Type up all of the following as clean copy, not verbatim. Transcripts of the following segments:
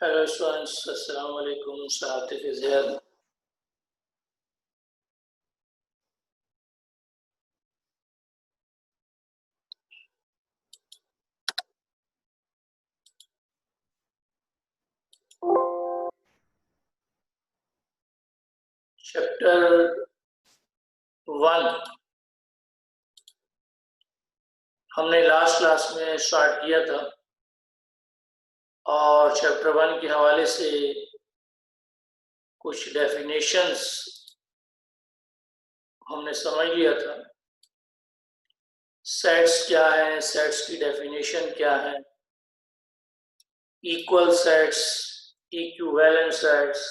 Hello students, Assalamu alaikum, Satif is here. Chapter 1 हमने last class में start किया था और चैप्टर 1 के हवाले से कुछ डेफिनेशंस हमने समझ लिया था। सेट्स क्या है, सेट्स की डेफिनेशन क्या है, equal sets, equivalent sets,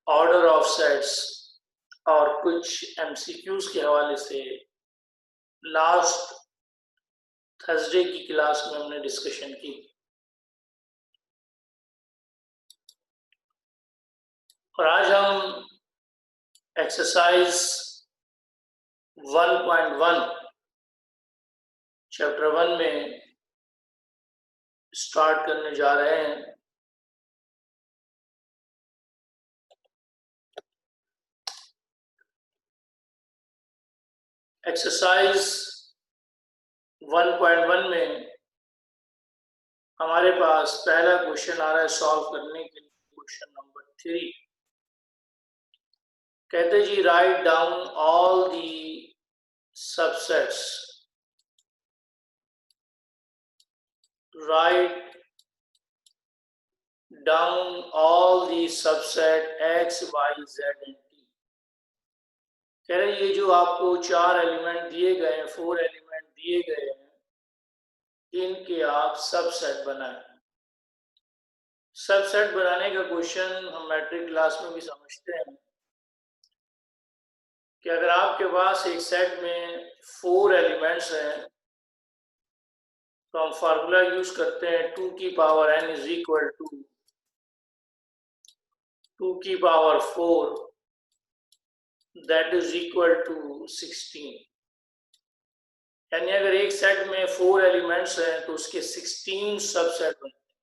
order of sets और कुछ एमसीक्यूज के हवाले से लास्ट थर्सडे की क्लास में हमने डिस्कशन की। और आज हम एक्सरसाइज 1.1 चैप्टर 1 में स्टार्ट करने जा रहे हैं। एक्सरसाइज 1.1 में हमारे पास पहला क्वेश्चन आ रहा है सॉल्व करने के लिए, क्वेश्चन नंबर 3। कहते जी write down all the subsets, write down all the subset x, y, z and t। कह रहे ये जो आपको 4 एलिमेंट दिए गए हैं, 4 एलिमेंट दिए गए हैं, इनके आप सबसेट बनाएं। सबसेट बनाने का क्वेश्चन हम मैट्रिक क्लास में भी समझते हैं कि अगर आपके पास एक सेट में 4 एलिमेंट्स हैं तो हम फार्मूला यूज करते हैं 2 की power n is equal to 2 की power 4 that is equal to 16। यानी अगर एक सेट में 4 एलिमेंट्स हैं तो उसके 16 सबसेट बनते हैं।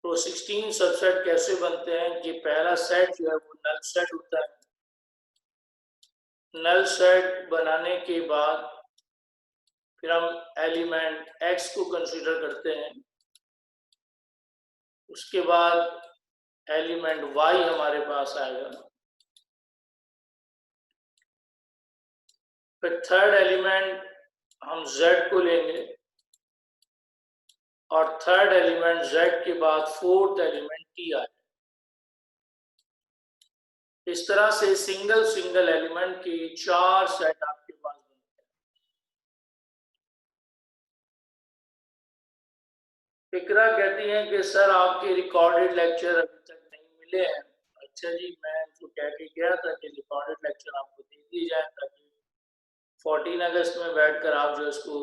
तो 16 सबसेट कैसे बनते हैं कि पहला सेट जो है वो नल सेट होता है। नल सेट बनाने के बाद फिर हम एलिमेंट x को कंसीडर करते हैं, उसके बाद एलिमेंट y हमारे पास आएगा, फिर थर्ड एलिमेंट हम z को लेंगे और थर्ड एलिमेंट z के बाद फोर्थ एलिमेंट t आएगा। इस तरह से सिंगल सिंगल एलिमेंट के 4 सेट आपके पास बनते हैं। फिक्रा कहती हैं कि सर आपके रिकॉर्डेड लेक्चर अभी तक नहीं मिले हैं। अच्छा जी, मैं तो कह के गया था कि रिकॉर्डेड लेक्चर आपको दे दिए जाए ताकि 14 अगस्त में बैठकर आप जो इसको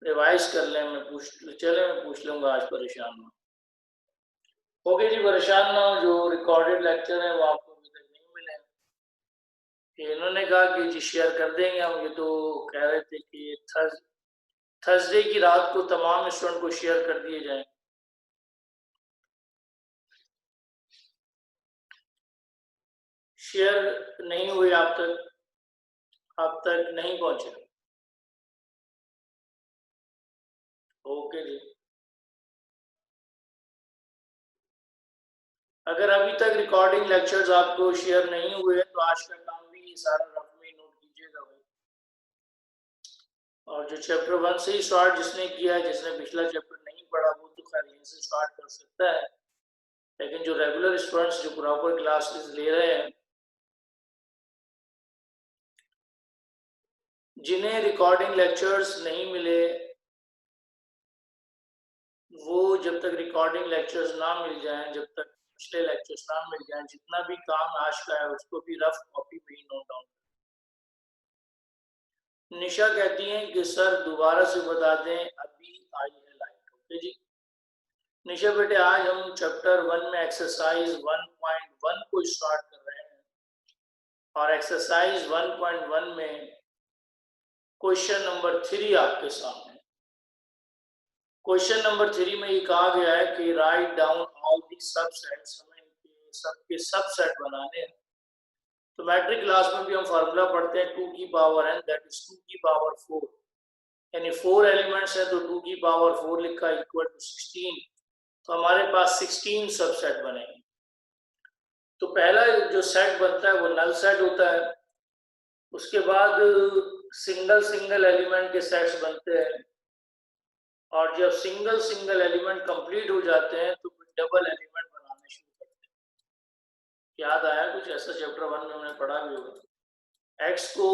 रिवाइज कर लें। मैं पूछ लूंगा, आज परेशान ना ओके जी, परेशान ना हो। जो रिकॉर्डेड लेक्चर है वो आपको अभी तक नहीं मिले हैं। इन्होंने कहा कि जी शेयर कर देंगे हम। ये तो कह रहे थे कि थर्सडे की रात को तमाम स्टूडेंट को शेयर कर दिए जाएं। शेयर नहीं हुए, आप तक नहीं पहुंचे। ओके जी, अगर अभी तक रिकॉर्डिंग लेक्चर्स आपको शेयर नहीं हुए तो आज का काम भी सारा रफ में नोट कीजिएगा भाई। और जो चैप्टर 1 से ही स्टार्ट जिसने किया है, जिसने पिछला चैप्टर नहीं पढ़ा वो तो खैर यहीं से स्टार्ट कर सकता है, लेकिन जो रेगुलर स्टूडेंट्स जो प्रॉपर क्लासेस ले रहे हैं, जिन्हें रिकॉर्डिंग लेक्चर्स नहीं मिले, वो जब तक रिकॉर्डिंग लेक्चर्स ना मिल जाएं, जब तक पिछले लेक्चर्स ना मिल जाएं, जितना भी काम आज का है उसको भी रफ कॉपी में ही नोट डाउन। निशा कहती हैं कि सर दोबारा से बता दें, अभी आई है लाइट। ओके जी निशा बेटे, आज हम चैप्टर 1 में एक्सरसाइज 1.1 को स्टार्ट कर रहे हैं और एक्सरसाइज 1.1 में क्वेश्चन नंबर 3 आपके सामने। क्वेश्चन नंबर 3 में ये कहा गया है कि right down all the subsets, हमें सबके सबसेट बनाने हैं। तो मैट्रिक क्लास में भी हम फार्मूला पढ़ते हैं 2 की पावर n, दैट इज 2 की पावर 4, यानी 4 एलिमेंट्स है तो 2 की पावर 4 लिखा इक्वल टू 16, तो हमारे पास 16 सबसेट बनेंगे। तो पहला जो सेट बनता है वो नल सेट होता है, उसके बाद सिंगल सिंगल एलिमेंट के सेट्स बनते हैं, और जब सिंगल सिंगल एलिमेंट कंप्लीट हो जाते हैं तो फिर डबल एलिमेंट बनाने शुरू करते हैं। याद आया कुछ ऐसा? चैप्टर 1 में हमने पढ़ा भी होगा। एक्स को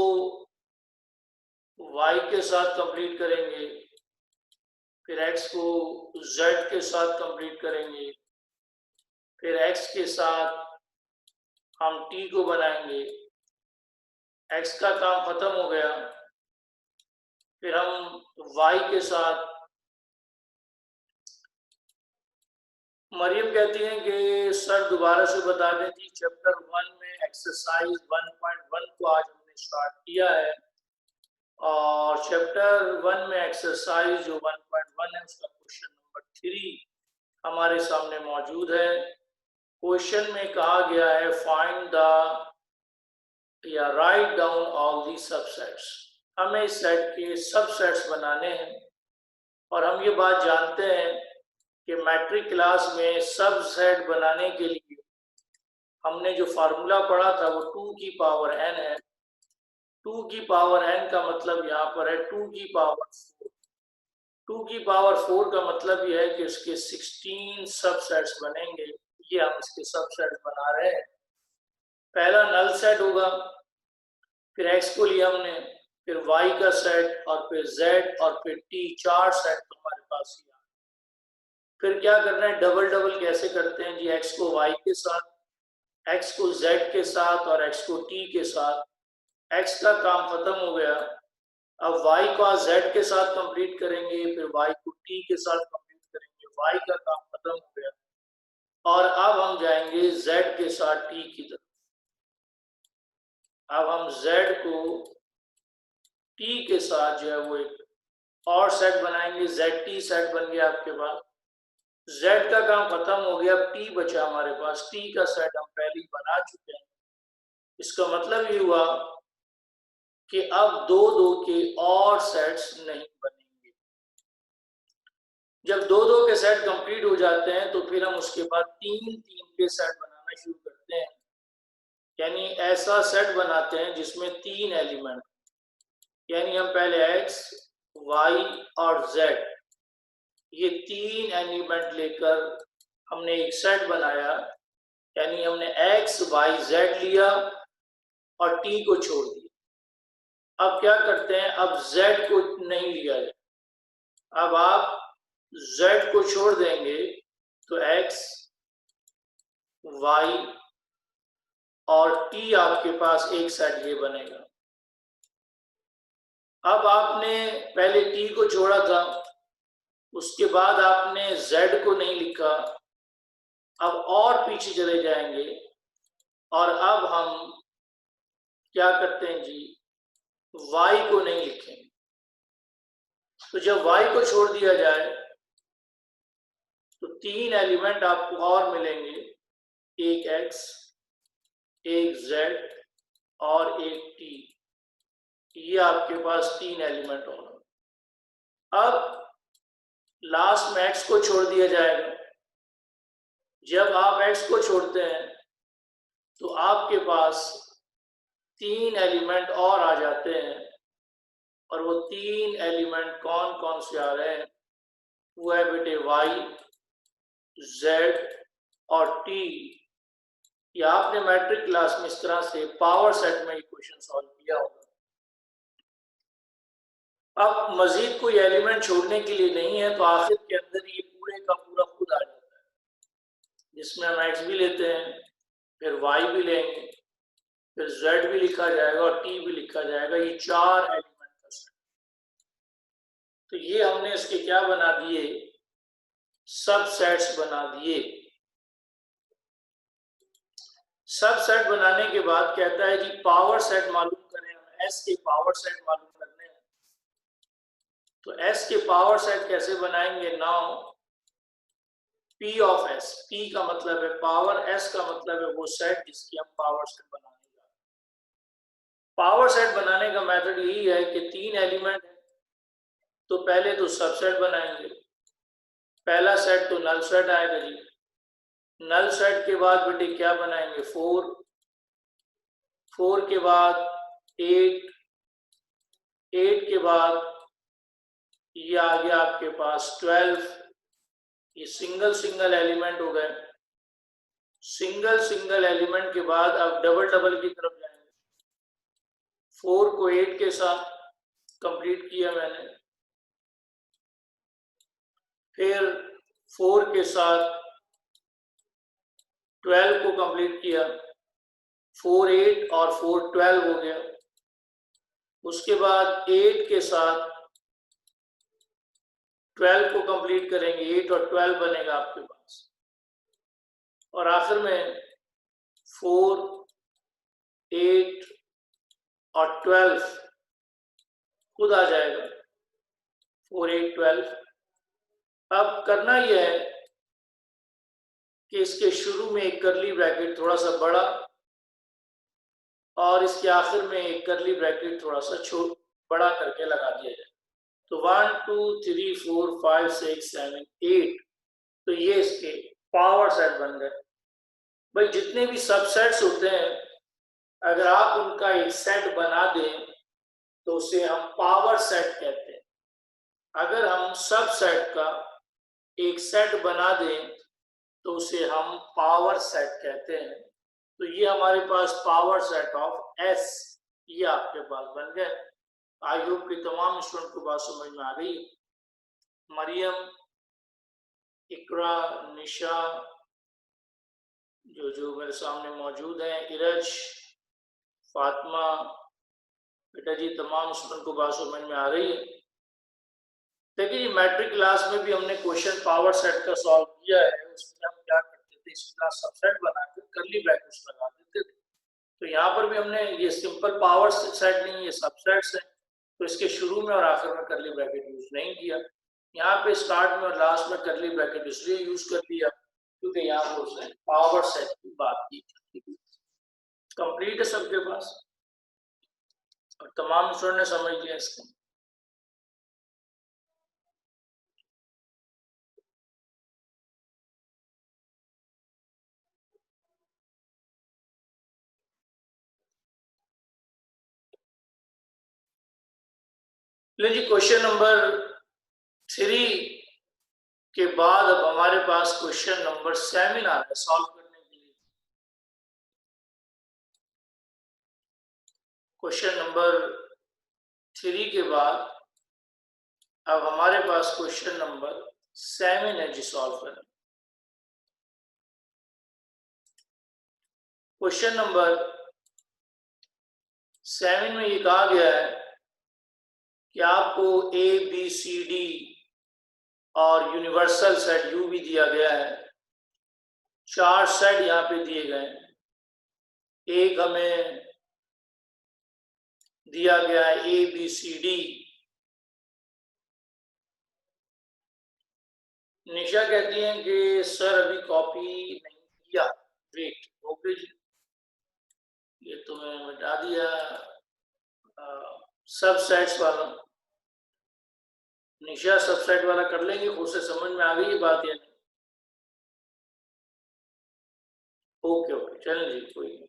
वाई के साथ कंप्लीट करेंगे, फिर एक्स को जेड के साथ कंप्लीट करेंगे, फिर एक्स के साथ हम टी को बनाएंगे। एक्स का काम खत्म हो गया, फिर हम वाई के साथ। मरियम कहती हैं कि सर दोबारा से बता दें जी, चैप्टर 1 में एक्सरसाइज 1.1 को आज हमने स्टार्ट किया है, और चैप्टर 1 में एक्सरसाइज जो 1.1 है उसका क्वेश्चन नंबर 3 हमारे सामने मौजूद है। क्वेश्चन में कहा गया है फाइंड द या right down all the subsets, हमें इस सेट के सबसेट्स बनाने हैं। और हम ये बात जानते हैं कि मैट्रिक क्लास में सबसेट बनाने के लिए हमने जो फार्मूला पढ़ा था वो 2 की पावर n है। 2 की पावर n का मतलब यहाँ पर है 2 की पावर 4। 2 की पावर 4 का मतलब यह है कि इसके 16 सबसेट्स बनेंगे। ये हम इसके सबसेट्स बना रहे हैं। पहला नल सेट होगा, फिर x को लिया हमने, फिर y का सेट, और फिर z, और फिर t, 4 सेट हमारे पास ही। फिर क्या करना है, डबल डबल कैसे करते हैं जी? x को y के साथ, x को z के साथ, और x को t के साथ। x का काम खत्म हो गया, अब y को z के साथ कंप्लीट करेंगे, फिर y को t के साथ कंप्लीट करेंगे। y का काम खत्म हो गया, और अब हम जाएंगे z के साथ t की तरफ। अब हम z को t के साथ जो है वो एक और सेट बनाएंगे, zt सेट बन गया आपके पास। z का काम खत्म हो गया, अब t बचा हमारे पास। t का सेट हम पहले ही बना चुके हैं। इसका मतलब ये हुआ कि अब दो दो के और सेट्स नहीं बनेंगे। जब दो दो के सेट कंप्लीट हो जाते हैं तो फिर हम उसके बाद तीन तीन के सेट बनाना शुरू करते हैं, यानी ऐसा सेट बनाते हैं जिसमें 3 एलिमेंट, यानी हम पहले x, y और z, ये 3 एलिमेंट लेकर हमने एक सेट बनाया, यानी हमने x, y, z लिया और t को छोड़ दिया। अब क्या करते हैं, अब z को नहीं लिया जाए। अब आप z को छोड़ देंगे तो x, y और t आपके पास एक सेट ये बनेगा। अब आपने पहले t को छोड़ा था, उसके बाद आपने z को नहीं लिखा। अब और पीछे चले जाएंगे, और अब हम क्या करते हैं जी, y को नहीं लिखेंगे। तो जब y को छोड़ दिया जाए तो 3 एलिमेंट आपको और मिलेंगे, एक x, एक z और एक t। ये आपके पास 3 एलिमेंट होंगे। अब लास्ट में x को छोड़ दिया जाएगा। जब आप x को छोड़ते हैं तो आपके पास 3 एलिमेंट और आ जाते हैं, और वो 3 एलिमेंट कौन कौन से आ रहे हैं? वो है बेटे y, z और t। या आपने मैट्रिक क्लास में इस तरह से पावर सेट में इक्वेशन सॉल्व किया होगा। अब मजीद कोई एलिमेंट छोड़ने के लिए नहीं है, तो आखिर के अंदर ये पूरे का पूरा खुद आ जाता है, जिसमें हम x भी लेते हैं, फिर y भी लेंगे, फिर z भी लिखा जाएगा और t भी लिखा जाएगा। ये 4 एलिमेंट का सेट। तो ये हमने इसके क्या बना दिए, सबसेट्स बना दिए। सबसेट बनाने के बाद कहता है जी पावर सेट मालूम करें, हम s के पावर सेट मालूम करने हैं। तो S के पावर सेट कैसे बनाएंगे? Now P of S, P का मतलब है पावर, S का मतलब है वो सेट जिसकी हम पावर सेट बनाने का। पावर सेट बनाने का मेथड यही है कि 3 एलिमेंट है, तो पहले तो सबसेट बनाएंगे। पहला सेट तो नल सेट आएगा जी। नल सेट के बाद बेटे क्या बनाएंगे? 4, 4 के बाद 8, 8 के बाद ये आ गया आपके पास 12। ये सिंगल सिंगल एलिमेंट हो गए। सिंगल सिंगल एलिमेंट के बाद अब डबल डबल की तरफ जाएंगे। 4 को 8 के साथ कंप्लीट किया मैंने, फिर 4 के साथ 12 को कंप्लीट किया, 4 8 और 4 12 हो गया। उसके बाद 8 के साथ 12 को कंप्लीट करेंगे, 8 और 12 बनेगा आपके पास, और आखिर में 4 8 और 12 खुद आ जाएगा, 4 8 12। अब करना यह है कि इसके शुरू में एक करली ब्रैकेट थोड़ा सा बड़ा और इसके आखिर में एक करली ब्रैकेट थोड़ा सा बड़ा करके लगा दिया जाए। तो 1 2 3 4 5 6 7 8, तो ये इसके पावर सेट बन गए। भाई जितने भी सबसेट्स होते हैं, अगर आप उनका एक सेट बना दें तो उसे हम पावर सेट कहते हैं। अगर हम सबसेट का एक सेट बना दें तो उसे हम पावर सेट कहते हैं। तो ये हमारे पास पावर सेट ऑफ S ये आपके पास बन गए। आई होप कि तमाम स्टूडेंट को बात समझ में आ गई। मरियम, इकरा, निशा जो मेरे सामने मौजूद हैं, इरज, फातिमा, बेटा जी तमाम स्टूडेंट को बात समझ में आ रही है। देखिए मैट्रिक क्लास में भी हमने क्वेश्चन पावर सेट का सॉल्व किया है। उसमें हम क्या करते थे, इसका सबसेट बनाकर करली ब्रैकेट्स लगा देते थे। तो यहाँ पर भी हमने ये सिंपल पावर सेट नहीं, ये सबसेट्स है, तो इसके शुरू में और आखिर में करली ब्रैकेट यूज नहीं किया। यहाँ पे स्टार्ट में और लास्ट में करली ब्रैकेट इसलिए यूज कर दिया क्योंकि यहाँ पर उसने पावर सेट की बात की। कंप्लीट है सबके पास और तमाम स्टूडेंट ने समझ लिया इसको। जी क्वेश्चन नंबर 3 के बाद अब हमारे पास क्वेश्चन नंबर 7 आ रहा है सॉल्व करने के लिए। क्वेश्चन नंबर 3 के बाद अब हमारे पास क्वेश्चन नंबर 7 है जी सॉल्व करना। क्वेश्चन नंबर 7 में ये कहा गया है कि आपको ABCD और यूनिवर्सल सेट U भी दिया गया है। 4 सेट यहाँ पे दिए गए हैं। एक हमें दिया गया है ABCD। निशा कहती हैं कि सर अभी कॉपी नहीं किया। वेट, ओके जी, ये तो मैंने मिटा दिया। सब सेट्स वाला निशा सबसेट वाला कर लेंगे, उसे समझ में आ गई ये बात या नहीं? ओके ओके चलें जी, कोई नहीं।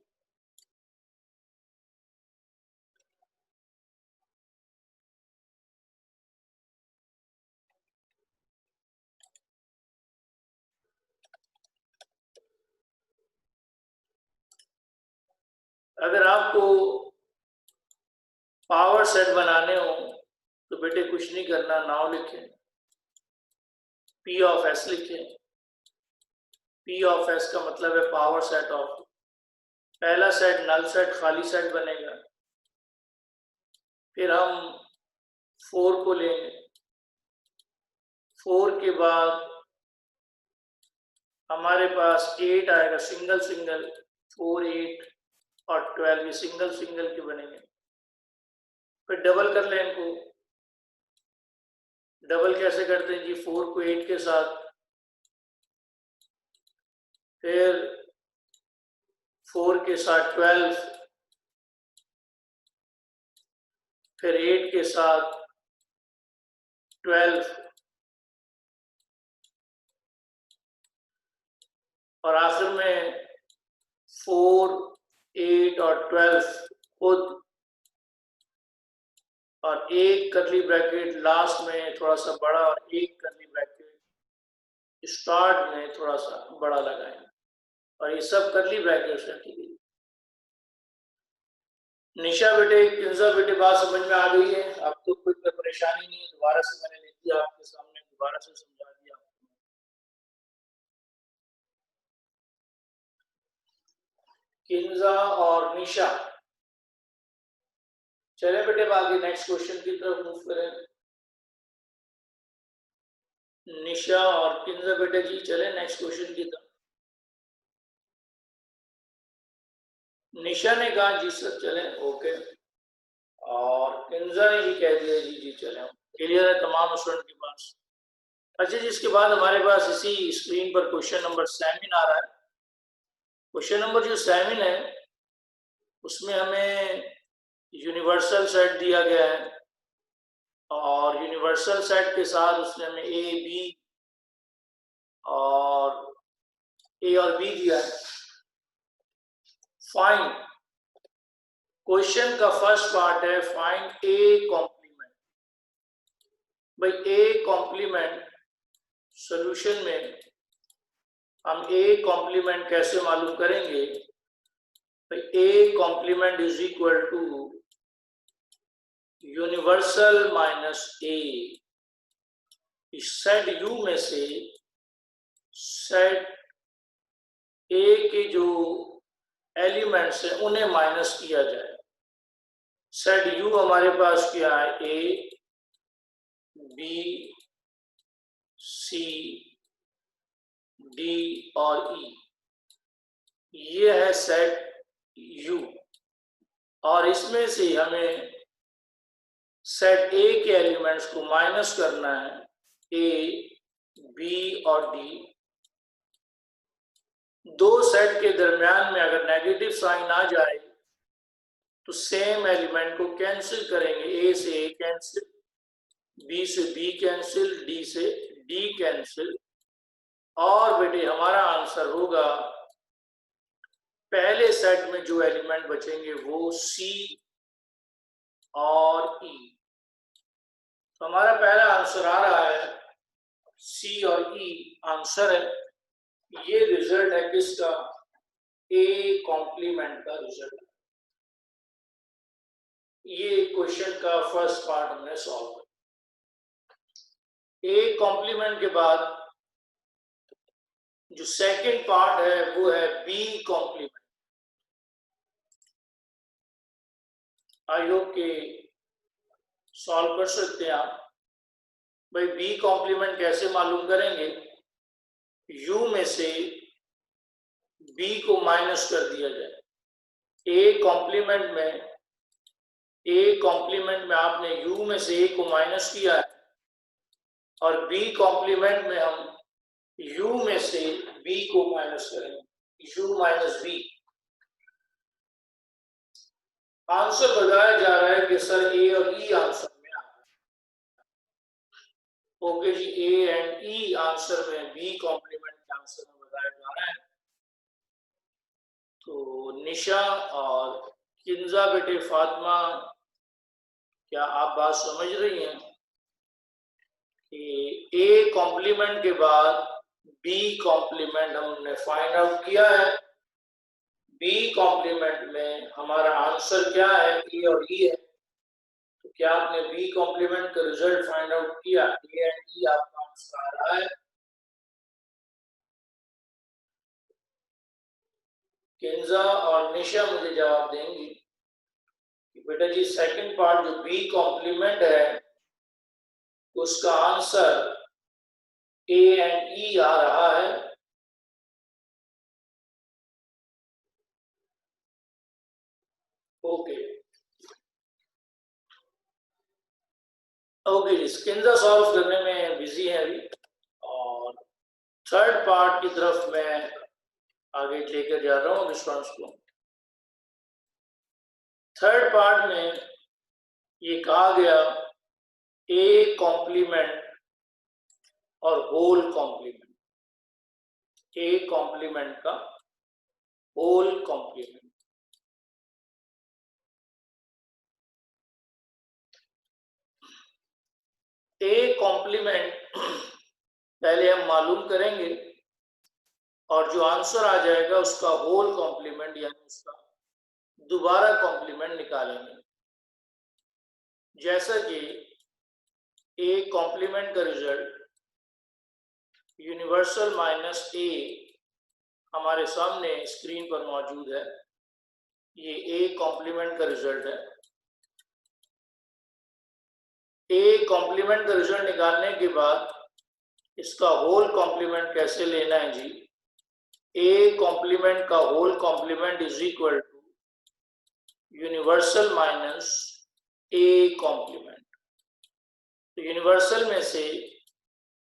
अगर आपको पावर सेट बनाने हो तो बेटे कुछ नहीं करना, नाउ लिखें, P ऑफ S लिखें। P ऑफ S का मतलब है पावर सेट ऑफ। पहला सेट नल सेट खाली सेट बनेगा, फिर हम 4 को लेंगे, 4 के बाद हमारे पास 8 आएगा सिंगल सिंगल, 4 8 और 12 ये सिंगल सिंगल के बनेंगे। फिर डबल कर लें इनको, डबल कैसे करते हैं जी? 4 को 8 के साथ, फिर 4 के साथ 12, फिर 8 के साथ 12, और आखिर में 4, 8 और 12 खुद, और एक करली ब्रैकेट लास्ट में थोड़ा सा बड़ा और एक करली ब्रैकेट स्टार्ट में थोड़ा सा बड़ा लगाएं, और ये सब करली ब्रैकेट रखी गई। निशा बेटे, किंजा बेटे, बात समझ में आ गई है? आपको कोई परेशानी नहीं है? दोबारा से मैंने लिख दिया आपके सामने, दोबारा से समझा दिया। किंजा और निशा, चले बेटे आगे नेक्स्ट क्वेश्चन की तरफ मूव करें। निशा और किंजा बेटे जी, चले नेक्स्ट क्वेश्चन की तरफ। निशा ने कहा जी सर चले, ओके, और किंजा ने भी कह दिया जी जी चले। क्लियर है तमाम स्टूडेंट के पास? अच्छा जी, इसके बाद हमारे पास इसी स्क्रीन पर क्वेश्चन नंबर 7 आ रहा है। क्वेश्चन नंबर जो 7 है उसमें हमें यूनिवर्सल सेट दिया गया है, और यूनिवर्सल सेट के साथ उसने हमें ए और बी दिया है। फाइंड, क्वेश्चन का फर्स्ट पार्ट है फाइंड ए कॉम्प्लीमेंट। भाई ए कॉम्प्लीमेंट सॉल्यूशन में हम ए कॉम्प्लीमेंट कैसे मालूम करेंगे? भाई A complement is equal to universal minus A. इस सेट यू में से सेट ए के जो एलिमेंट्स हैं उन्हें माइनस किया जाए। सेट यू हमारे पास क्या है? ए, बी, सी, डी और ई, ये है सेट यू, और इसमें से हमें सेट ए के एलिमेंट्स को माइनस करना है, ए, बी और डी। दो सेट के दरमियान में अगर नेगेटिव साइन आ जाए तो सेम एलिमेंट को कैंसिल करेंगे, ए से ए कैंसिल, बी से बी कैंसिल, डी से डी कैंसिल, और बेटे हमारा आंसर होगा पहले सेट में जो एलिमेंट बचेंगे वो सी और ई। तो हमारा पहला आंसर आ रहा है सी और ई आंसर है। ये रिजल्ट है किसका? ए कॉम्प्लीमेंट का रिजल्ट। ये क्वेश्चन का फर्स्ट पार्ट हमने सॉल्व किया। ए कॉम्प्लीमेंट के बाद जो सेकंड पार्ट है वो है बी कॉम्प्लीमेंट। आई होप के सॉल्व कर सकते हैं आप। भाई बी कॉम्प्लीमेंट कैसे मालूम करेंगे? यू में से बी को माइनस कर दिया जाए। ए कॉम्प्लीमेंट में आपने यू में से ए को माइनस किया है, और बी कॉम्प्लीमेंट में हम यू में से बी को माइनस करेंगे, यू माइनस बी। आंसर बताया जा रहा है कि सर ए और ई आंसर में आ रहा है। ओके जी, ए एंड ई आंसर में बी कॉम्प्लीमेंट के आंसर में बताया जा रहा है। तो निशा और किंजा बेटे, फातिमा, क्या आप बात समझ रही हैं कि ए कॉम्प्लीमेंट के बाद बी कॉम्प्लीमेंट हमने फाइंड आउट किया है। बी कॉम्प्लीमेंट में हमारा आंसर क्या है? ए और ई है। तो क्या आपने बी कॉम्प्लीमेंट का रिजल्ट फाइंड आउट किया? ए एंड ई आपका आंसर आ रहा है। किंजा और निशा मुझे जवाब देंगी कि बेटा जी सेकंड पार्ट जो बी कॉम्प्लीमेंट है उसका आंसर ए एंड ई आ रहा है। ओके, ओके जी, स्किन्जा सॉल्व करने में बिजी है अभी, और थर्ड पार्ट की तरफ मैं आगे लेकर जा रहा हूँ स्टूडेंट्स को। थर्ड पार्ट में ये कहा गया ए कॉम्प्लीमेंट और होल कॉम्प्लीमेंट, ए कॉम्प्लीमेंट का होल कॉम्प्लीमेंट। ए कॉम्प्लीमेंट पहले हम मालूम करेंगे और जो आंसर आ जाएगा उसका होल कॉम्प्लीमेंट यानी उसका दोबारा कॉम्प्लीमेंट निकालेंगे। जैसा कि ए कॉम्प्लीमेंट का रिजल्ट यूनिवर्सल माइनस ए हमारे सामने स्क्रीन पर मौजूद है। ये ए कॉम्प्लीमेंट का रिजल्ट है। ए कॉम्प्लीमेंट का रिजल्ट निकालने के बाद इसका होल कॉम्प्लीमेंट कैसे लेना है जी? ए कॉम्प्लीमेंट का whole complement is equal to universal minus A complement. तो यूनिवर्सल में से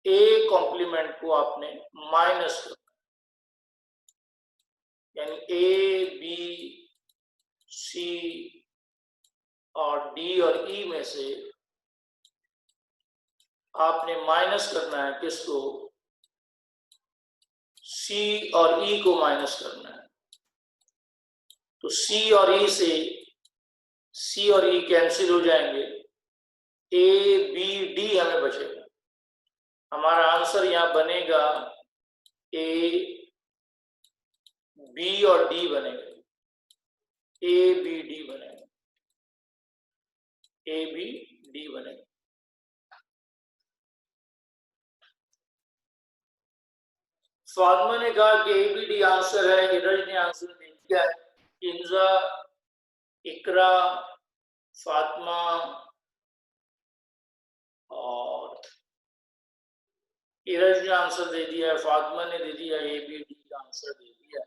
ए कॉम्प्लीमेंट को आपने माइनस करना, यानी ए बी सी और डी और ई में से आपने माइनस करना है किसको? सी और ई को माइनस करना है। तो सी और ई से सी और ई कैंसिल हो जाएंगे, ए बी डी हमें बचेगा। हमारा आंसर यहां बनेगा ए बी और डी बनेगा, ए बी डी बनेगा, ए बी डी बनेगा। फातिमा ने कहा कि ए बी डी आंसर है, नीरज ने आंसर दे दिया है। इंजा, इकरा, फातिमा और नीरज ने आंसर दे दिया है, फातिमा ने दे दिया, ए बी डी का आंसर दे दिया।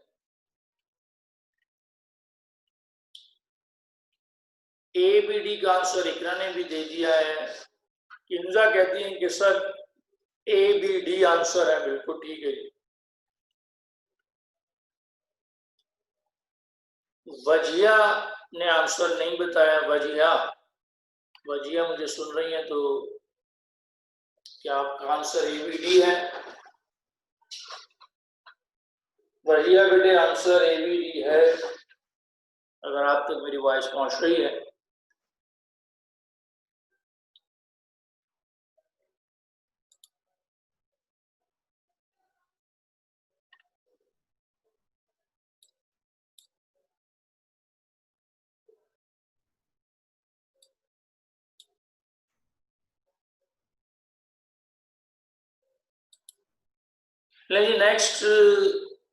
ए बी डी का आंसर इकरा ने भी दे दिया है। इंजा कहती हैं कि sir A B D answer है। बिल्कुल ठीक है। वजिया ने आंसर नहीं बताया। वजिया मुझे सुन रही है तो क्या आपका आंसर ए बी डी है? वजिया बेटे आंसर ए बी डी है, अगर आप तक मेरी वॉइस पहुंच रही है। लेकिन नेक्स्ट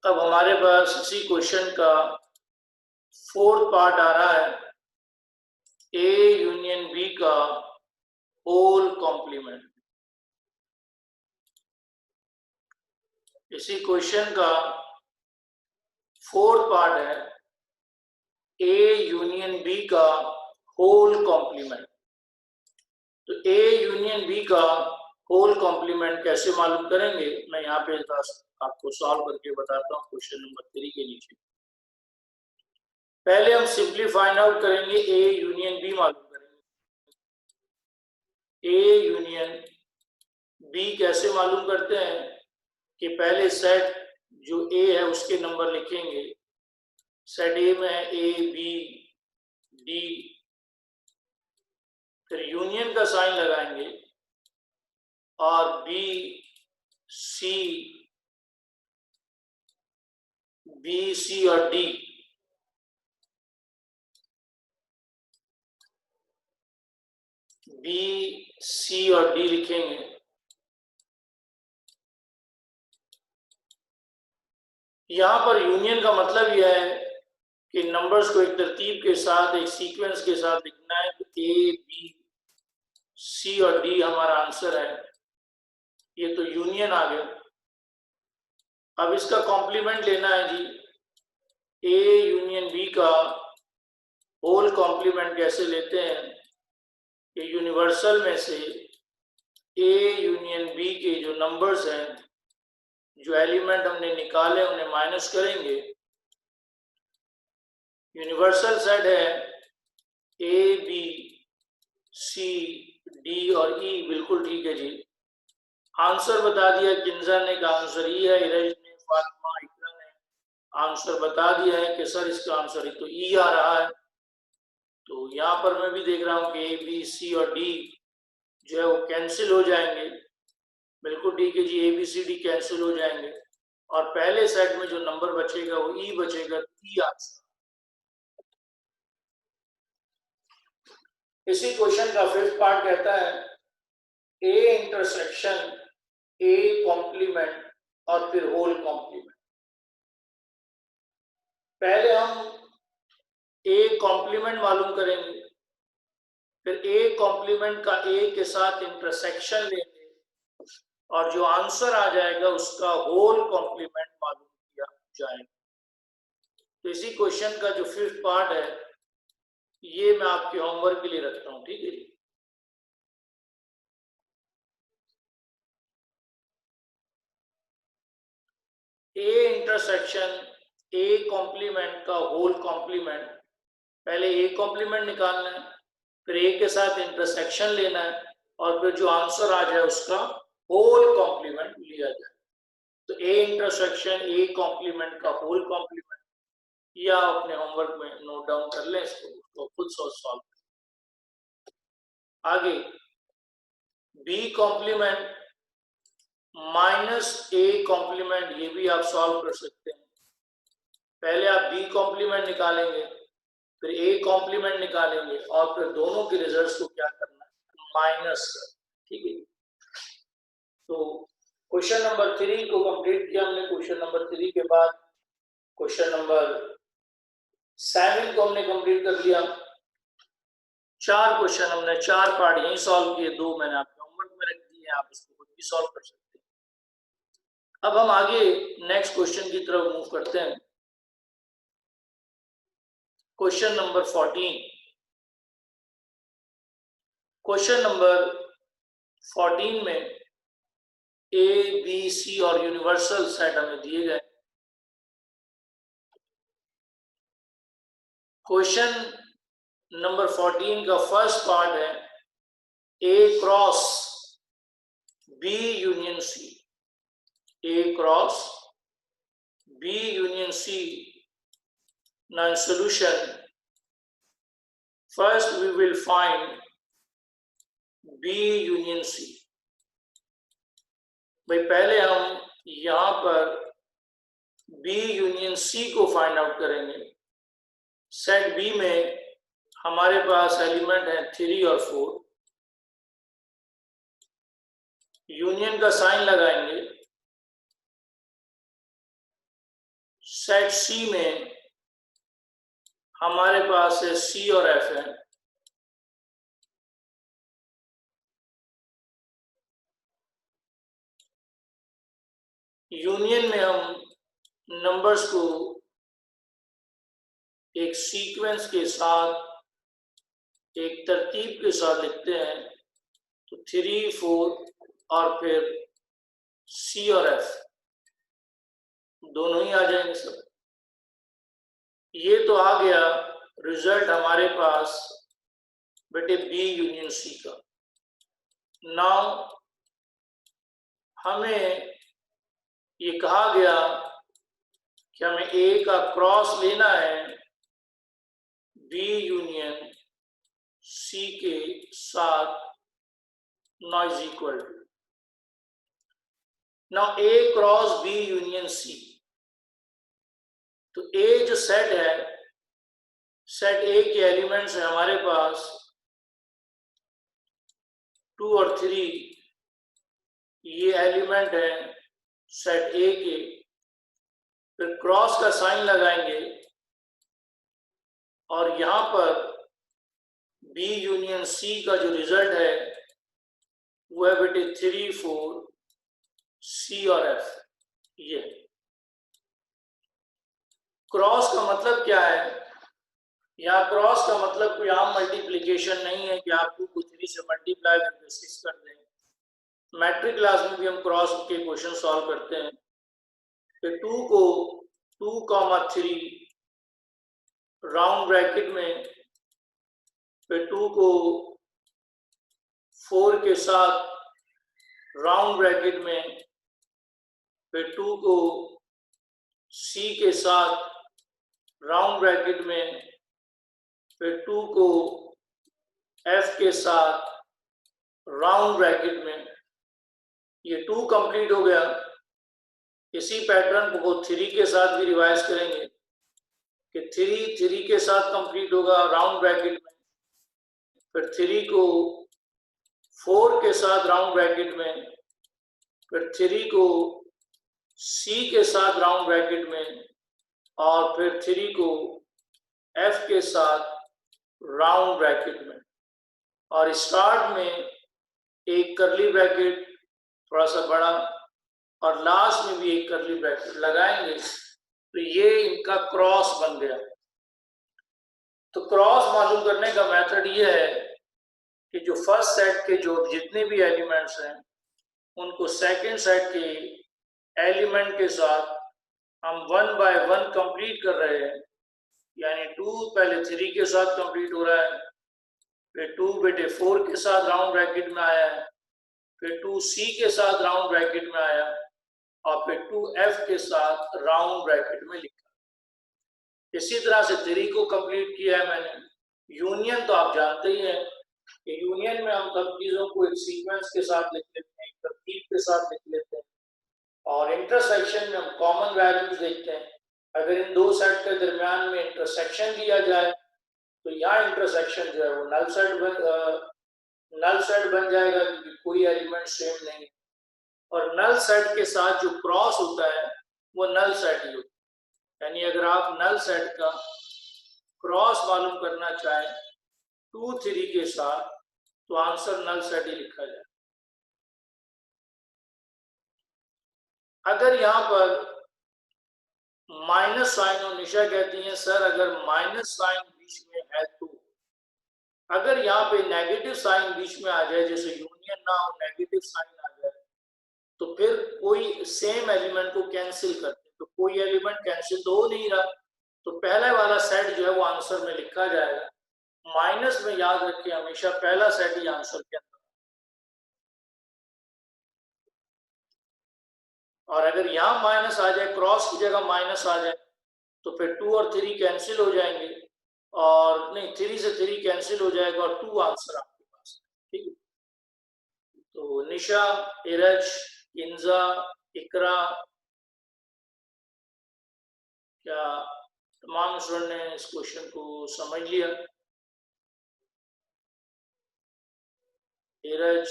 अब हमारे पास इसी क्वेश्चन का फोर्थ पार्ट आ रहा है, ए यूनियन बी का होल कॉम्प्लीमेंट। इसी क्वेश्चन का फोर्थ पार्ट है ए यूनियन बी का होल कॉम्प्लीमेंट। तो ए यूनियन बी का होल कॉम्प्लीमेंट कैसे मालूम करेंगे, मैं यहाँ पे आपको सॉल्व करके बताता हूँ क्वेश्चन नंबर 3 के नीचे। पहले हम सिंपली फाइंड आउट करेंगे ए यूनियन बी मालूम करेंगे। ए यूनियन बी कैसे मालूम करते हैं कि पहले सेट जो ए है उसके नंबर लिखेंगे। सेट ए में है ए बी डी, फिर यूनियन का साइन लगाएंगे और बी सी और डी, बी सी और डी लिखेंगे। यहां पर यूनियन का मतलब यह है कि नंबर्स को एक तरतीब के साथ, एक सीक्वेंस के साथ लिखना है। तो ए बी सी और डी हमारा आंसर है। ये तो यूनियन आ गया। अब इसका कॉम्प्लीमेंट लेना है जी। ए यूनियन बी का होल कॉम्प्लीमेंट कैसे लेते हैं? ये यूनिवर्सल में से ए यूनियन बी के जो नंबर्स हैं, जो एलिमेंट हमने निकाले उन्हें माइनस करेंगे। यूनिवर्सल सेट है ए बी सी डी और ई, बिल्कुल ठीक है जी। आंसर बता दिया, किंजा ने कहा आंसर ई है, इरज ने, फातिमा, इकरा ने आंसर बता दिया है कि सर इसका आंसर तो ई आ रहा है। तो यहाँ पर मैं भी देख रहा हूँ कि ए बी सी और डी जो है वो कैंसिल हो जाएंगे। बिल्कुल ठीक है जी, A B C D cancel हो जाएंगे और पहले सेट में जो नंबर बचेगा वो ई बचेगा, ई आंसर। इसी क्वेश्चन का फिफ्थ पार्ट कहता है ए इंटरसेक्शन ए कॉम्प्लीमेंट और फिर होल कॉम्प्लीमेंट। पहले हम ए कॉम्प्लीमेंट मालूम करेंगे, फिर ए कॉम्प्लीमेंट का ए के साथ इंटरसेक्शन लेंगे और जो आंसर आ जाएगा उसका होल कॉम्प्लीमेंट मालूम किया जाएगा। तो इसी क्वेश्चन का जो फिफ्थ पार्ट है ये मैं आपके होमवर्क के लिए रखता हूं, ठीक है जी। ए इंटरसेक्शन ए कॉम्प्लीमेंट का होल कॉम्प्लीमेंट, पहले ए कॉम्प्लीमेंट निकालना है, फिर ए के साथ इंटरसेक्शन लेना है और फिर जो आंसर आ जाए उसका होल कॉम्प्लीमेंट लिया जाए। तो ए इंटरसेक्शन ए कॉम्प्लीमेंट का होल कॉम्प्लीमेंट, या अपने होमवर्क में नोट डाउन कर लें इसको, तो खुद सॉल्व। आगे B complement minus A complement, ये भी आप सॉल्व कर सकते हैं। पहले आप बी कॉम्प्लीमेंट निकालेंगे, फिर ए कॉम्प्लीमेंट निकालेंगे और फिर दोनों के रिजल्ट्स को क्या करना है, माइनस कर, ठीक है। तो क्वेश्चन नंबर 3 को कंप्लीट किया हमने। क्वेश्चन नंबर 3 के बाद क्वेश्चन नंबर 7 को हमने कंप्लीट कर लिया। 4 क्वेश्चन हमने 4 पार्ट यही सॉल्व किए, 2 मैंने आपके होमवर्क में रख दिए, आप इसको खुद भी सॉल्व कर सकते हैं। अब हम आगे नेक्स्ट क्वेश्चन की तरफ मूव करते हैं। Question number 14। क्वेश्चन नंबर 14 में ए बी सी और यूनिवर्सल सेट हमें दिए गए। क्वेश्चन नंबर 14 का फर्स्ट पार्ट है A cross B union C. A cross B union C. Now in solution, first we will find B union C। भाई पहले हम यहां पर B यूनियन C को फाइंड आउट करेंगे। सेट B में हमारे पास एलिमेंट है 3 और 4। यूनियन का साइन लगाएंगे। सेट C में हमारे पास है C और F है। यूनियन में हम नंबर्स को एक सीक्वेंस के साथ, एक तरतीब के साथ लिखते हैं। तो 3, 4 और फिर C और F दोनों ही आ जाएंगे सब। ये तो आ गया रिजल्ट हमारे पास बेटे B यूनियन C का। नाउ हमें ये कहा गया कि हमें A का क्रॉस लेना है B यूनियन C के साथ, not equal to. Now A cross B union C, तो A जो सेट है, सेट A के एलिमेंट्स है हमारे पास 2 और 3, ये एलिमेंट है सेट A के। फिर क्रॉस का साइन लगाएंगे और यहां पर B यूनियन C का जो रिजल्ट है वो है बेटे 3, 4 C और F। ये क्रॉस का मतलब क्या है? यहाँ क्रॉस का मतलब कोई आम मल्टीप्लीकेशन नहीं है कि आप 2 को 3 से मल्टीप्लाई करके 6 कर दें। मैट्रिक क्लास में भी हम क्रॉस के क्वेश्चन सॉल्व करते हैं कि 2 को 2,3 राउंड ब्रैकेट में, फिर 2 को 4 के साथ राउंड ब्रैकेट में, फिर 2 को C के साथ राउंड ब्रैकेट में, फिर 2 को F के साथ राउंड ब्रैकेट में। ये 2 कंप्लीट हो गया। इसी पैटर्न को 3 के साथ भी रिवाइज करेंगे कि 3 के साथ कंप्लीट होगा राउंड ब्रैकेट में, फिर 3 को 4 के साथ राउंड ब्रैकेट में, फिर 3 को C के साथ राउंड ब्रैकेट में, और फिर 3 को F के साथ राउंड ब्रैकेट में। और स्टार्ट में एक करली ब्रैकेट थोड़ा सा बड़ा और लास्ट में भी एक करली ब्रैकेट लगाएंगे, तो ये इनका क्रॉस बन गया। तो क्रॉस मालूम करने का मेथड ये है कि जो फर्स्ट सेट के जो जितने भी एलिमेंट्स हैं उनको सेकंड सेट के एलिमेंट के साथ हम 1 बाय 1 कंप्लीट कर रहे हैं। यानी 2 पहले 3 के साथ कंप्लीट हो रहा है, फिर 2 बेटे 4 के साथ राउंड ब्रैकेट में आया है, फिर 2C के साथ राउंड ब्रैकेट में आया, और फिर 2F के साथ राउंड ब्रैकेट में लिखा। इसी तरह से 3 को कंप्लीट किया है मैंने। यूनियन तो आप जानते ही हैं कि यूनियन में हम सब चीजों को एक सीक्वेंस के साथ लिख लेते हैं, एक तरतीब के साथ लिख लेते हैं, और इंटरसेक्शन में हम कॉमन वैल्यूज देखते हैं। अगर इन दो सेट के दरमियान में इंटरसेक्शन दिया जाए तो यहाँ इंटरसेक्शन जो है वो नल सेट बन जाएगा, क्योंकि कोई एलिमेंट सेम नहीं है। और नल सेट के साथ जो क्रॉस होता है वो नल सेट ही होता है। यानी अगर आप नल सेट का क्रॉस मालूम करना चाहें 2, 3 के साथ, तो आंसर नल सेट ही लिखा जाए। अगर यहाँ पर माइनस साइन, और निशा कहती हैं सर अगर माइनस साइन बीच में है तो, अगर यहाँ पे नेगेटिव साइन बीच में आ जाए, जैसे यूनियन ना हो नेगेटिव साइन आ जाए, तो फिर कोई सेम एलिमेंट को कैंसिल करते हैं, तो कोई एलिमेंट कैंसिल तो हो नहीं रहा, तो पहले वाला सेट जो है वो आंसर में लिखा जाएगा। माइनस में याद रखिए हमेशा पहला सेट ही आंसर के अंदर। और अगर यहाँ माइनस आ जाए, क्रॉस की जगह माइनस आ जाए, तो फिर 2 और 3 कैंसिल हो जाएंगे, और नहीं 3 से 3 कैंसिल हो जाएगा और 2 आंसर आपके पास। ठीक है, तो निशा, इरज, इंजा, इकरा, क्या तमाम स्टूडेंट ने इस क्वेश्चन को समझ लिया? धीरज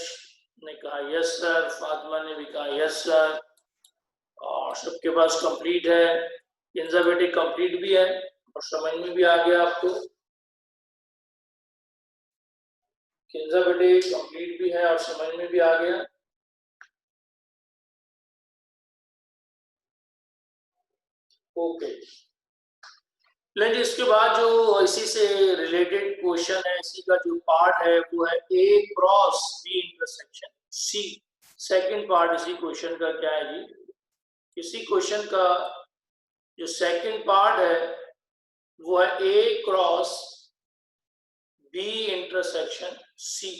ने कहा यस सर, फातिमा ने भी कहा यस सर, और सबके पास कंप्लीट है। इंजा बेटे कंप्लीट भी है और समझ में भी आ गया आपको। इंजा बेटे कंप्लीट भी है और समझ में भी आ गया। ओके, लेकिन इसके बाद जो इसी से रिलेटेड क्वेश्चन है, इसी का जो पार्ट है वो है A cross B intersection C। Second part इसी क्वेश्चन का क्या है जी? इसी क्वेश्चन का जो सेकंड पार्ट है वो है A cross B intersection C।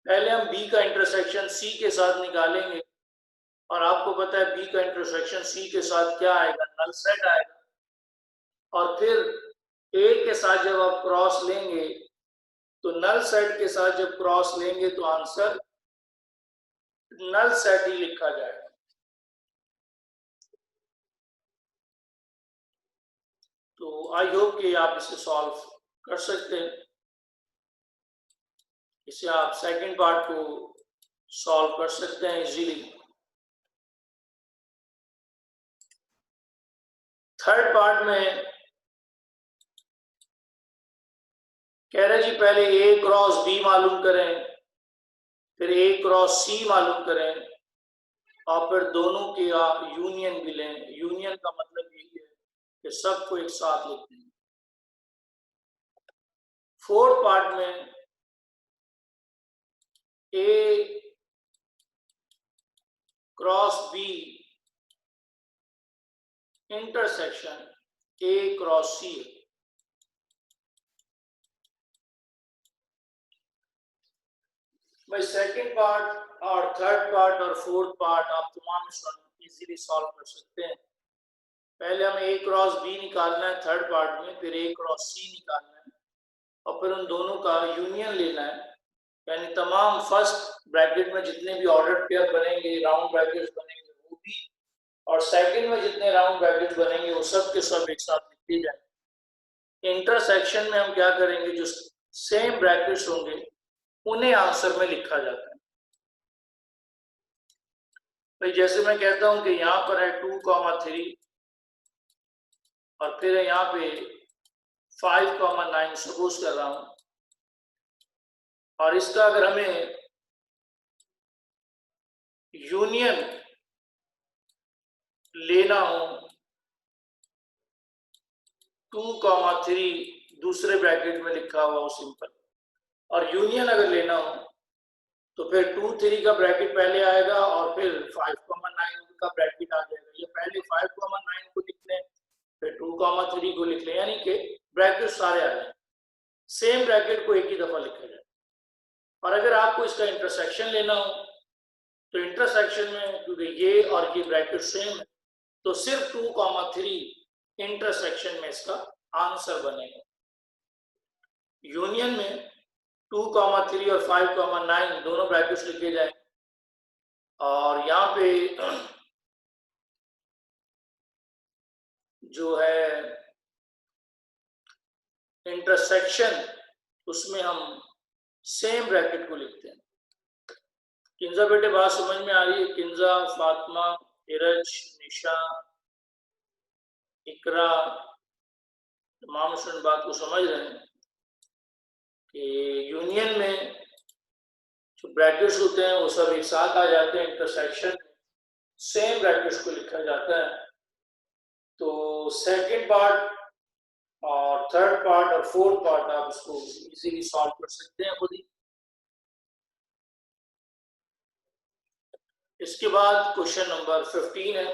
पहले हम B का इंटरसेक्शन C के साथ निकालेंगे, और आपको पता है B का इंटरसेक्शन C के साथ क्या आएगा? नल सेट आएगा। और फिर A के साथ जब आप क्रॉस लेंगे तो नल सेट के साथ जब क्रॉस लेंगे तो आंसर नल सेट ही लिखा जाएगा। तो आई होप कि आप इसे सॉल्व कर सकते हैं। इसे आप सेकंड पार्ट को सॉल्व कर सकते हैं इजीली। थर्ड पार्ट में कह रहे जी पहले A क्रॉस B मालूम करें, फिर A क्रॉस C मालूम करें, और फिर दोनों की आप यूनियन भी लें। यूनियन का मतलब यही है कि सबको एक साथ लिखते हैं। फोर्थ पार्ट में A cross B intersection A cross C है। भाई सेकंड पार्ट और थर्ड पार्ट और फोर्थ पार्ट आप तमाम इजीली सॉल्व कर सकते हैं। पहले हमें ए क्रॉस बी निकालना है थर्ड पार्ट में, फिर ए क्रॉस सी निकालना है और फिर उन दोनों का यूनियन लेना है। यानी तमाम फर्स्ट ब्रैकेट में जितने भी ऑर्डर पेयर बनेंगे, राउंड ब्रैकेट्स बनेंगे वो भी, और सेकंड में जितने राउंड ब्रैकेट्स बनेंगे वो सब के सब एक साथ लिखे जाए। इंटरसेक्शन में हम क्या करेंगे, जो सेम ब्रैकेट्स होंगे उन्हें आंसर में लिखा जाता है। भाई जैसे मैं कहता हूं कि यहां पर है 2,3 और फिर है यहाँ पे 5,9 सपोज कर रहा हूं, और इसका अगर हमें यूनियन लेना हो 2,3 दूसरे ब्रैकेट में लिखा हुआ हो सिंपल, और यूनियन अगर लेना हो तो फिर 2,3 का ब्रैकेट पहले आएगा और फिर 5,9 का ब्रैकेट आ जाएगा। ये पहले 5,9 को लिख लें फिर 2,3 को लिख लें, यानी कि ब्रैकेट सारे आ जाए, सेम ब्रैकेट को एक ही दफा लिखा जाए। और अगर आपको इसका इंटरसेक्शन लेना हो तो इंटरसेक्शन में क्योंकि ये और ये ब्रैकेट सेम है तो सिर्फ 2,3 इंटरसेक्शन में इसका आंसर बनेगा। यूनियन में 2,3 और 5,9 दोनों ब्रैकेट्स लिखे जाए, और यहाँ पे जो है इंटरसेक्शन उसमें हम सेम ब्रैकेट को लिखते हैं। किंजा बेटे बात समझ में आ रही है? किंजा, फातिमा, इरज, निशा, इकरा, तमाम स्टूडेंट बात को समझ रहे हैं कि यूनियन में जो ब्रैकेट्स होते हैं वो सब एक साथ आ जाते हैं, इंटरसेक्शन सेम ब्रैकेट्स को लिखा जाता है। तो सेकंड पार्ट और थर्ड पार्ट और फोर्थ पार्ट आप इसको इजीली सॉल्व कर सकते हैं खुद ही। इसके बाद क्वेश्चन नंबर 15 है।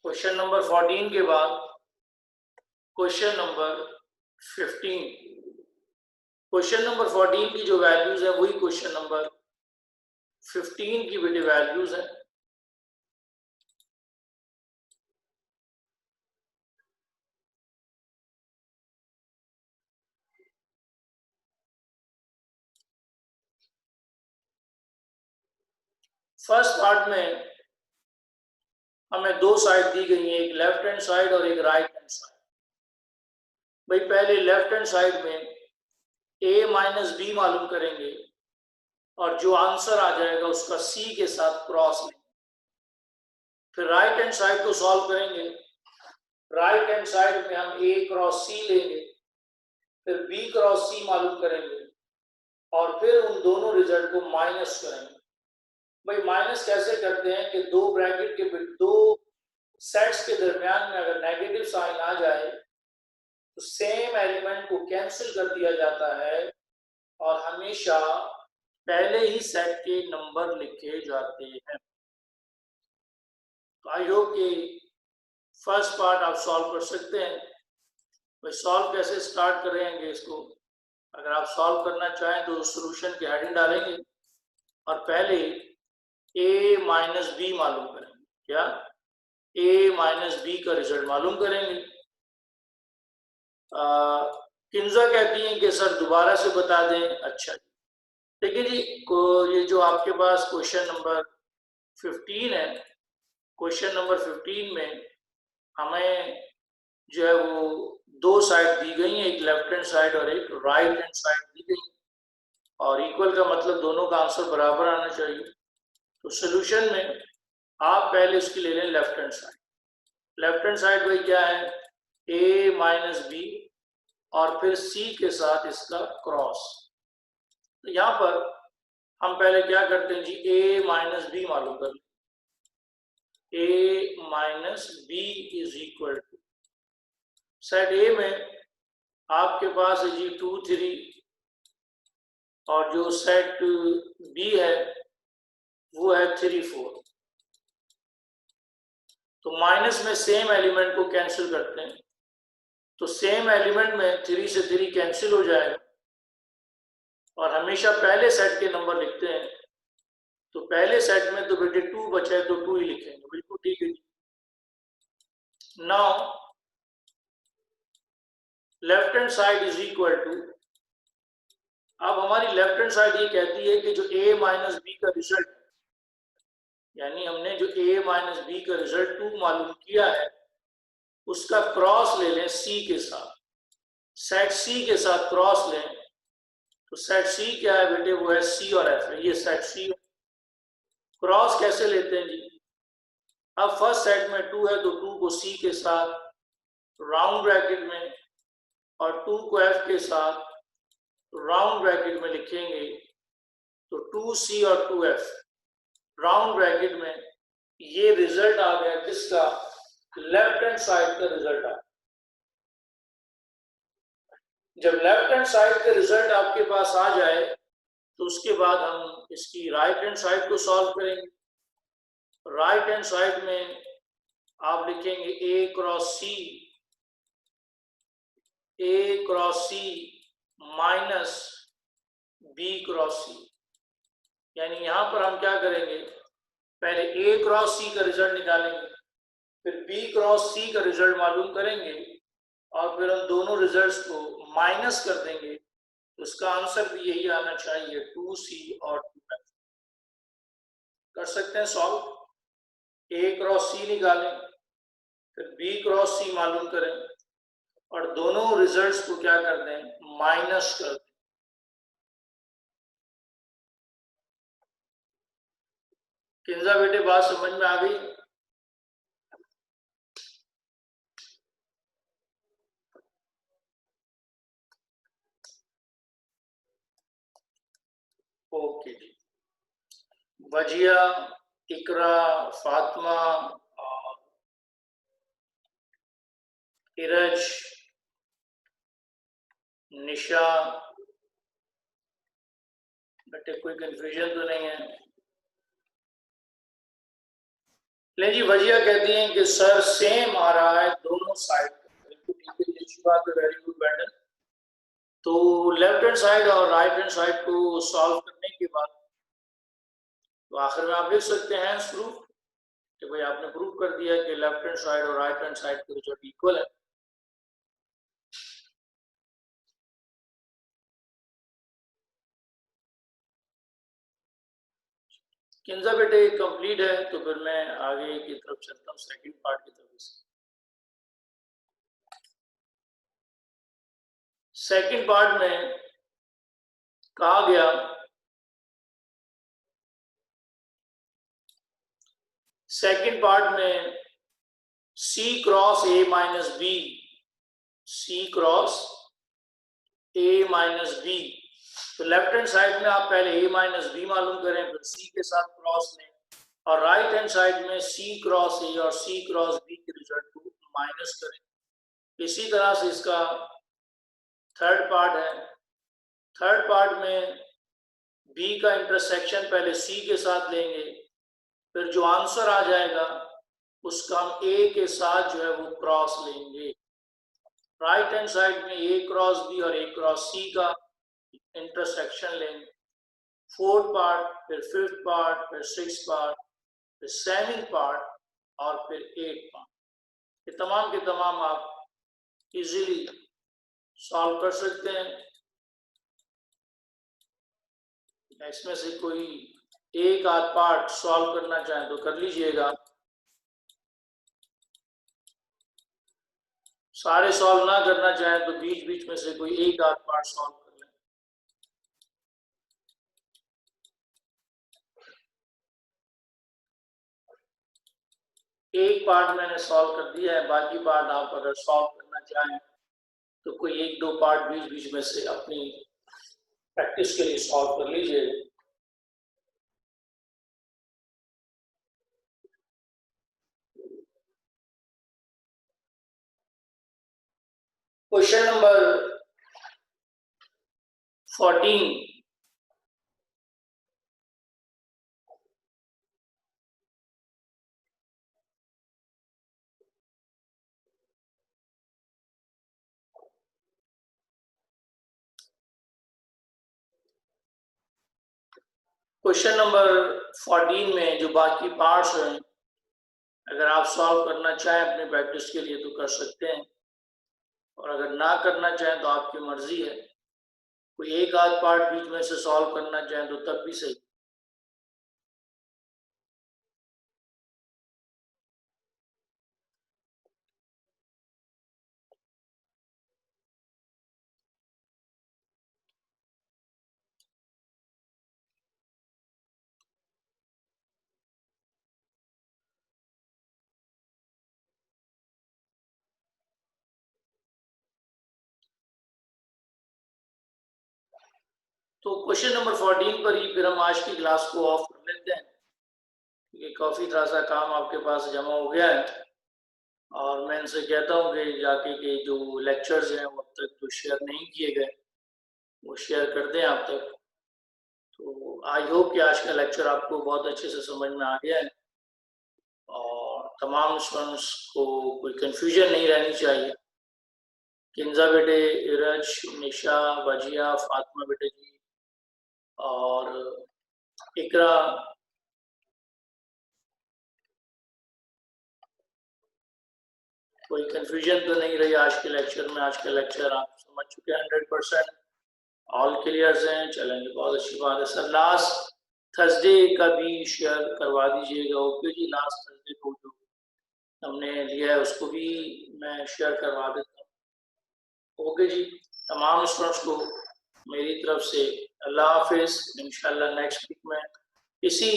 क्वेश्चन नंबर 14 के बाद क्वेश्चन नंबर 15। क्वेश्चन नंबर 14 की जो वैल्यूज है वही क्वेश्चन नंबर 15 की भी वैल्यूज है। फर्स्ट पार्ट में हमें दो साइड दी गई है, एक लेफ्ट हैंड साइड और एक राइट हैंड साइड। भाई पहले लेफ्ट हैंड साइड में a माइनस बी मालूम करेंगे और जो आंसर आ जाएगा उसका c के साथ क्रॉस लेंगे। फिर राइट हैंड साइड को सॉल्व करेंगे। राइट हैंड साइड में हम a क्रॉस c लेंगे, फिर b क्रॉस c मालूम करेंगे और फिर उन दोनों रिजल्ट को माइनस करेंगे। भाई माइनस कैसे करते हैं कि दो ब्रैकेट के दो सेट्स के दरमियान में अगर नेगेटिव साइन आ जाए तो सेम एलिमेंट को कैंसिल कर दिया जाता है और हमेशा पहले ही सेट के नंबर लिखे जाते हैं। तो आई होप कि फर्स्ट पार्ट आप सॉल्व कर सकते हैं। भाई सॉल्व कैसे स्टार्ट करेंगे इसको, अगर आप सॉल्व करना चाहें तो सॉल्यूशन की हेडिंग डालेंगे और पहले a माइनस बी मालूम करेंगे। क्या? a माइनस बी का रिजल्ट मालूम करेंगे। किंजा कहती हैं कि सर दोबारा से बता दें। अच्छा देखिए जी, ये जो आपके पास क्वेश्चन नंबर 15 है, क्वेश्चन नंबर 15 में हमें जो है वो दो साइड दी गई है, एक लेफ्ट हैंड साइड और एक राइट हैंड साइड दी गई, और इक्वल का मतलब दोनों का आंसर बराबर आना चाहिए। तो सोल्यूशन में आप पहले उसकी ले लें left hand side. Left hand side भाई क्या है? a माइनस बी और फिर c के साथ इसका क्रॉस। तो यहाँ पर हम पहले क्या करते हैं जी, a माइनस बी मालूम कर लें। a minus B is equal to set a में आपके पास है जी 2, 3 और जो सेट b है 3 4। तो माइनस में सेम एलिमेंट को कैंसिल करते हैं, तो सेम एलिमेंट में 3 से 3 कैंसिल हो जाएगा और हमेशा पहले सेट के नंबर लिखते हैं। तो पहले सेट में तो बेटे 2 बचा है तो 2 ही लिखेंगे। बिल्कुल ठीक है जी। Now left hand side is equal to, अब हमारी लेफ्ट हैंड साइड ये कहती है कि जो a माइनस बी का रिजल्ट, यानी हमने जो a माइनस बी का रिजल्ट 2 मालूम किया है उसका क्रॉस ले लें c के साथ, सेट c के साथ क्रॉस लें। तो सेट c क्या है बेटे, वो है c और f है, ये सेट c। क्रॉस कैसे लेते हैं जी, अब फर्स्ट सेट में 2 है तो 2 को c के साथ राउंड ब्रैकेट में और 2 को f के साथ राउंड ब्रैकेट में लिखेंगे। तो 2c और 2f राउंड ब्रैकेट में, ये रिजल्ट आ गया किसका, लेफ्ट हैंड साइड का रिजल्ट आ। जब लेफ्ट हैंड साइड का रिजल्ट आपके पास आ जाए तो उसके बाद हम इसकी राइट हैंड साइड को सॉल्व करेंगे। राइट हैंड साइड में आप लिखेंगे a cross c minus b cross c। यानी यहां पर हम क्या करेंगे, पहले a क्रॉस c का रिजल्ट निकालेंगे, फिर b क्रॉस c का रिजल्ट मालूम करेंगे और फिर हम दोनों रिजल्ट्स को माइनस कर देंगे। तो उसका आंसर भी यही आना चाहिए, 2c और 2f। कर सकते हैं सॉल्व। a क्रॉस c निकालें, फिर b क्रॉस c मालूम करें और दोनों रिजल्ट्स को क्या कर दें, माइनस कर दें। किंजा बेटे बात समझ में आ गई? ओके जी। वजिया, इकरा, फातिमा, इरज, निशा, बेटे कोई कंफ्यूजन तो नहीं है? ले जी, वजिया कहती हैं कि सर सेम आ रहा है दोनों साइड। बिल्कुल ठीक है, अच्छी बात है, वेरी गुड मैडम। तो लेफ्ट हैंड साइड और राइट हैंड साइड को सॉल्व करने के बाद तो आखिर में आप लिख सकते हैं प्रूफ कि भाई आपने प्रूफ कर दिया कि लेफ्ट हैंड साइड और राइट हैंड साइड के रिजल्ट इक्वल है। किंजा बेटे कंप्लीट है, तो फिर मैं आगे की तरफ चलता हूँ, सेकंड पार्ट की तरफ। सेकंड पार्ट में कहा गया सेकंड पार्ट में c cross a minus B, c cross a minus B. तो लेफ्ट हैंड साइड में आप पहले a माइनस बी मालूम करें, फिर c के साथ क्रॉस लें, और राइट हैंड साइड में c क्रॉस a और c क्रॉस b के रिजल्ट को माइनस करें। इसी तरह से इसका थर्ड पार्ट है। थर्ड पार्ट में b का इंटरसेक्शन पहले c के साथ लेंगे, फिर जो आंसर आ जाएगा उसका हम a के साथ जो है वो क्रॉस लेंगे। राइट हैंड साइड में a क्रॉस b और a क्रॉस c का इंटरसेक्शन लेंगे। फोर्थ पार्ट, फिर फिफ्थ पार्ट, फिर सिक्स पार्ट, फिर सेवंथ पार्ट और फिर एट पार्ट। ये तमाम के तमाम आप इजीली सॉल्व कर सकते हैं। इसमें से कोई एक आध पार्ट सॉल्व करना चाहें तो कर लीजिएगा, सारे सॉल्व ना करना चाहें तो बीच बीच में से कोई एक आध पार्ट सॉल्व कर लें। एक पार्ट मैंने सॉल्व कर दिया है, बाकी पार्ट आप अगर सॉल्व करना चाहें तो कोई एक दो पार्ट बीच बीच में से अपनी प्रैक्टिस के लिए सॉल्व कर लीजिए। क्वेश्चन नंबर 14, क्वेश्चन नंबर 14 में जो बाकी पार्ट्स हैं, अगर आप सॉल्व करना चाहें अपने प्रैक्टिस के लिए तो कर सकते हैं, और अगर ना करना चाहें तो आपकी मर्जी है। कोई एक आध पार्ट बीच में से सॉल्व करना चाहें तो तब भी सही। तो क्वेश्चन नंबर 14 पर ही फिर हम आज की क्लास को ऑफ कर लेते हैं, क्योंकि काफ़ी थोड़ा सा काम आपके पास जमा हो गया है। और मैं इनसे कहता हूँ कि जाके के जो लेक्चर्स हैं वो अब तक जो शेयर नहीं किए गए वो शेयर कर दें आप तक। तो आई होप कि आज का लेक्चर आपको बहुत अच्छे से समझ में आ गया है और तमाम स्टूडेंट्स को कोई कंफ्यूजन नहीं रहनी चाहिए। किंजा बेटे, इरज, निशा, वजिया, फातिमा बेटे जी और इकरा, कोई कंफ्यूजन तो नहीं रही आज के लेक्चर में। आज का लेक्चर आप समझ चुके हैं 100%, ऑल क्लियर्स हैं। चलेंगे, बहुत अच्छी बात है सर। लास्ट थर्सडे का भी शेयर करवा दीजिएगा। ओके जी, लास्ट थर्सडे को जो हमने लिया है उसको भी मैं शेयर करवा देता हूँ। ओके जी, तमाम स्टूडेंट्स को मेरी तरफ से अल्लाह हाफिज। इंशाल्लाह नेक्स्ट वीक में इसी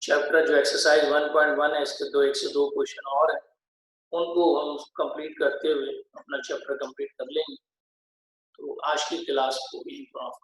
चैप्टर जो एक्सरसाइज 1.1 है, इसके एक से दो क्वेश्चन और हैं, उनको हम कंप्लीट करते हुए अपना चैप्टर कंप्लीट कर लेंगे। तो आज की क्लास को यहीं पर ऑफ